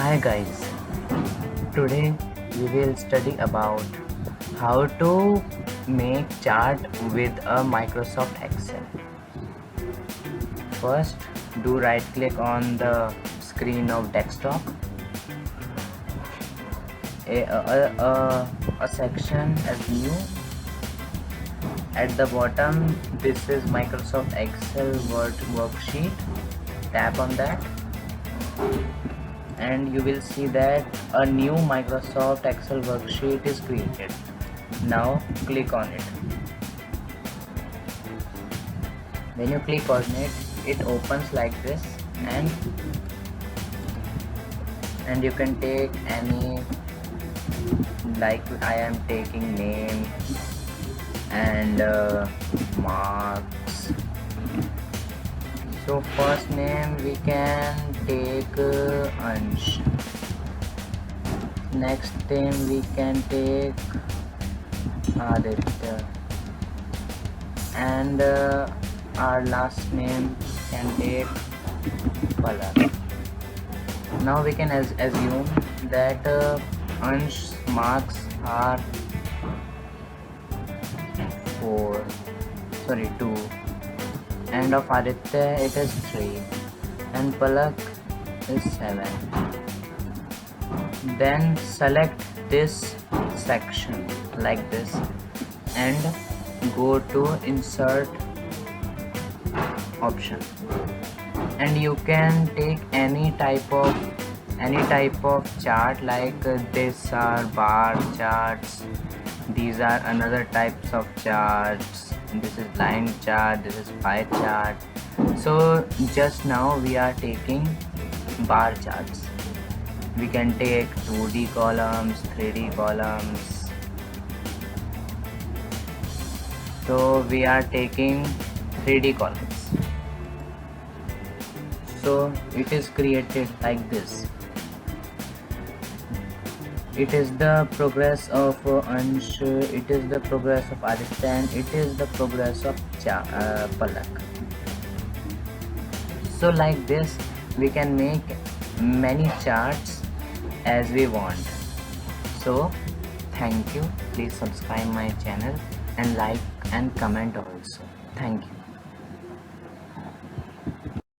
Hi guys, today we will study about how to make chart with a Microsoft Excel. First, do right click on the screen of desktop. A section as new. At the bottom, this is Microsoft Excel Word worksheet. Tap on that and you will see that a new Microsoft Excel worksheet is created. Now click on it. When you click on it, it opens like this, and you can take any, like I am taking name and marks. So first name we can take Ansh. Next name we can take Aditya, and our last name can take Palak. Now we can assume that Ansh's marks are 2, and of Aditya it is 3, and Palak is 7. Then select this section like this and go to insert option, and you can take any type of chart, like these are bar charts, these are another types of charts, this is line chart, this is pie chart. So just now we are taking bar charts. We can take 2D columns, 3D columns. So we are taking 3D columns. So it is created like this. It is the progress of Ansh, it is the progress of Aditya, and it is the progress of Palak. So like this we can make many charts as we want. So thank you. Please subscribe my channel and like and comment also. Thank you.